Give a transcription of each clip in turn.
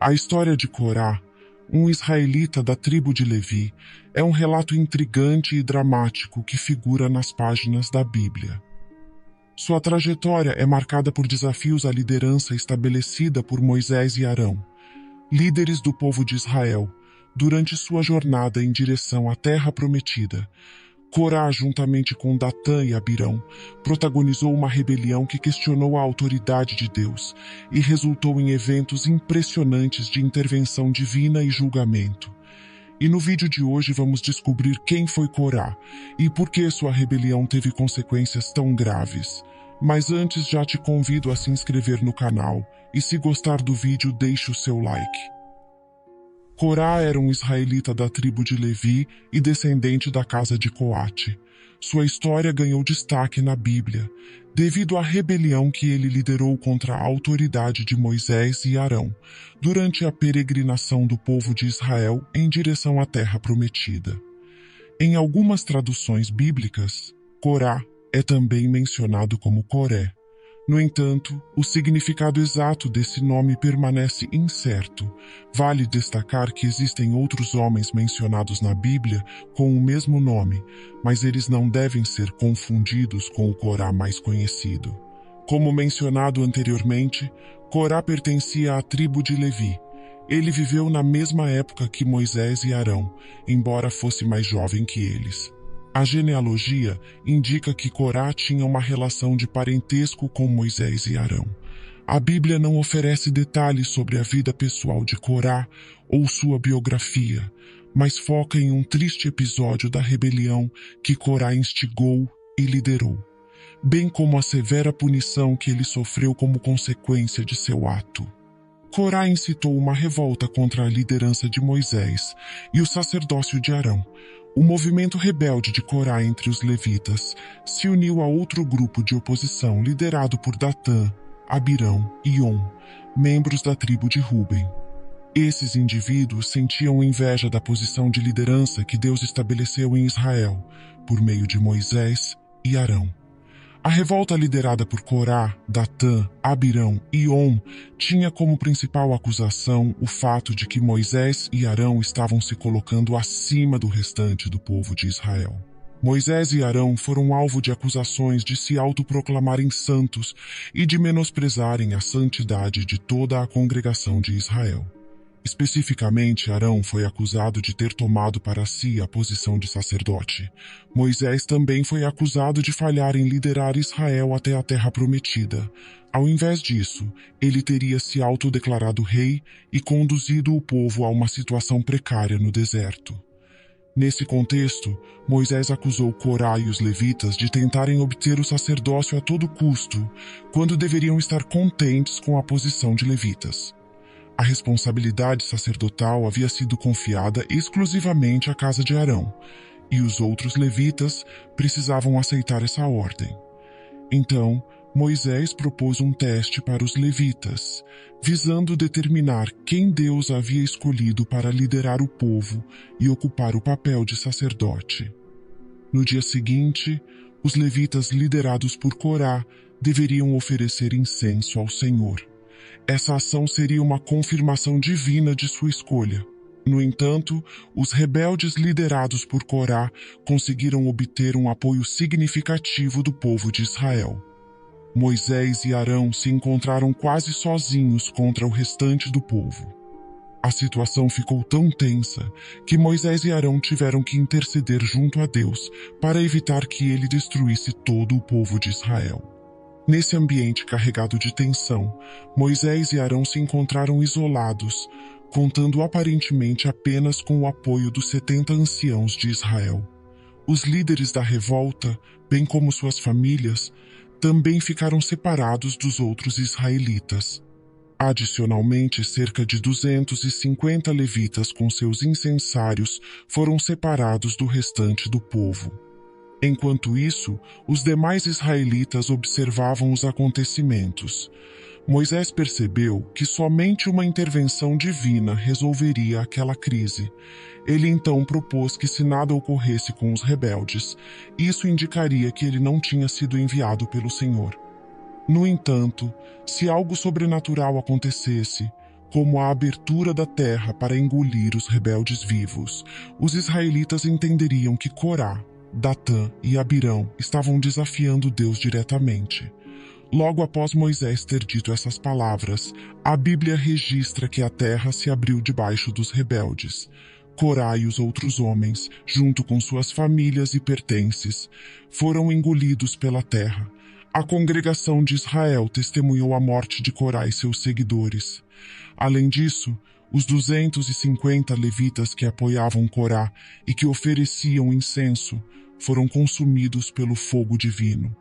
A história de Corá, um israelita da tribo de Levi, é um relato intrigante e dramático que figura nas páginas da Bíblia. Sua trajetória é marcada por desafios à liderança estabelecida por Moisés e Arão, líderes do povo de Israel, durante sua jornada em direção à Terra Prometida. Corá, juntamente com Datã e Abirão, protagonizou uma rebelião que questionou a autoridade de Deus e resultou em eventos impressionantes de intervenção divina e julgamento. E no vídeo de hoje vamos descobrir quem foi Corá e por que sua rebelião teve consequências tão graves. Mas antes já te convido a se inscrever no canal e, se gostar do vídeo, deixe o seu like. Corá era um israelita da tribo de Levi e descendente da casa de Coate. Sua história ganhou destaque na Bíblia, devido à rebelião que ele liderou contra a autoridade de Moisés e Arão, durante a peregrinação do povo de Israel em direção à Terra Prometida. Em algumas traduções bíblicas, Corá é também mencionado como Coré. No entanto, o significado exato desse nome permanece incerto. Vale destacar que existem outros homens mencionados na Bíblia com o mesmo nome, mas eles não devem ser confundidos com o Corá mais conhecido. Como mencionado anteriormente, Corá pertencia à tribo de Levi. Ele viveu na mesma época que Moisés e Arão, embora fosse mais jovem que eles. A genealogia indica que Corá tinha uma relação de parentesco com Moisés e Arão. A Bíblia não oferece detalhes sobre a vida pessoal de Corá ou sua biografia, mas foca em um triste episódio da rebelião que Corá instigou e liderou, bem como a severa punição que ele sofreu como consequência de seu ato. Corá incitou uma revolta contra a liderança de Moisés e o sacerdócio de Arão. O movimento rebelde de Corá entre os levitas se uniu a outro grupo de oposição liderado por Datã, Abirão e On, membros da tribo de Ruben. Esses indivíduos sentiam inveja da posição de liderança que Deus estabeleceu em Israel, por meio de Moisés e Arão. A revolta liderada por Corá, Datã, Abirão e On tinha como principal acusação o fato de que Moisés e Arão estavam se colocando acima do restante do povo de Israel. Moisés e Arão foram alvo de acusações de se autoproclamarem santos e de menosprezarem a santidade de toda a congregação de Israel. Especificamente, Arão foi acusado de ter tomado para si a posição de sacerdote. Moisés também foi acusado de falhar em liderar Israel até a Terra Prometida. Ao invés disso, ele teria se autodeclarado rei e conduzido o povo a uma situação precária no deserto. Nesse contexto, Moisés acusou Corá e os levitas de tentarem obter o sacerdócio a todo custo, quando deveriam estar contentes com a posição de levitas. A responsabilidade sacerdotal havia sido confiada exclusivamente à casa de Arão, e os outros levitas precisavam aceitar essa ordem. Então, Moisés propôs um teste para os levitas, visando determinar quem Deus havia escolhido para liderar o povo e ocupar o papel de sacerdote. No dia seguinte, os levitas liderados por Corá deveriam oferecer incenso ao Senhor. Essa ação seria uma confirmação divina de sua escolha. No entanto, os rebeldes liderados por Corá conseguiram obter um apoio significativo do povo de Israel. Moisés e Arão se encontraram quase sozinhos contra o restante do povo. A situação ficou tão tensa que Moisés e Arão tiveram que interceder junto a Deus para evitar que ele destruísse todo o povo de Israel. Nesse ambiente carregado de tensão, Moisés e Arão se encontraram isolados, contando aparentemente apenas com o apoio dos 70 anciãos de Israel. Os líderes da revolta, bem como suas famílias, também ficaram separados dos outros israelitas. Adicionalmente, cerca de 250 levitas com seus incensários foram separados do restante do povo. Enquanto isso, os demais israelitas observavam os acontecimentos. Moisés percebeu que somente uma intervenção divina resolveria aquela crise. Ele então propôs que, se nada ocorresse com os rebeldes, isso indicaria que ele não tinha sido enviado pelo Senhor. No entanto, se algo sobrenatural acontecesse, como a abertura da terra para engolir os rebeldes vivos, os israelitas entenderiam que Corá, Datã e Abirão estavam desafiando Deus diretamente. Logo após Moisés ter dito essas palavras, a Bíblia registra que a terra se abriu debaixo dos rebeldes. Corá e os outros homens, junto com suas famílias e pertences, foram engolidos pela terra. A congregação de Israel testemunhou a morte de Corá e seus seguidores. Além disso, os 250 levitas que apoiavam Corá e que ofereciam incenso foram consumidos pelo fogo divino.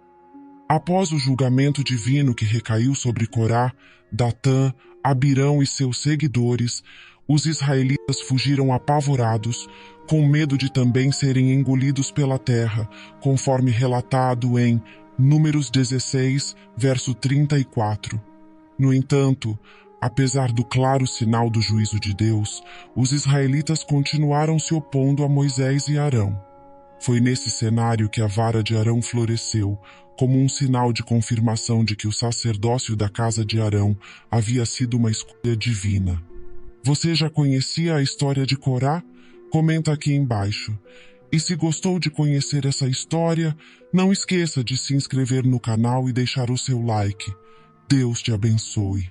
Após o julgamento divino que recaiu sobre Corá, Datã, Abirão e seus seguidores, os israelitas fugiram apavorados, com medo de também serem engolidos pela terra, conforme relatado em Números 16, verso 34. No entanto, apesar do claro sinal do juízo de Deus, os israelitas continuaram se opondo a Moisés e Arão. Foi nesse cenário que a vara de Arão floresceu, como um sinal de confirmação de que o sacerdócio da casa de Arão havia sido uma escolha divina. Você já conhecia a história de Corá? Comenta aqui embaixo. E se gostou de conhecer essa história, não esqueça de se inscrever no canal e deixar o seu like. Deus te abençoe.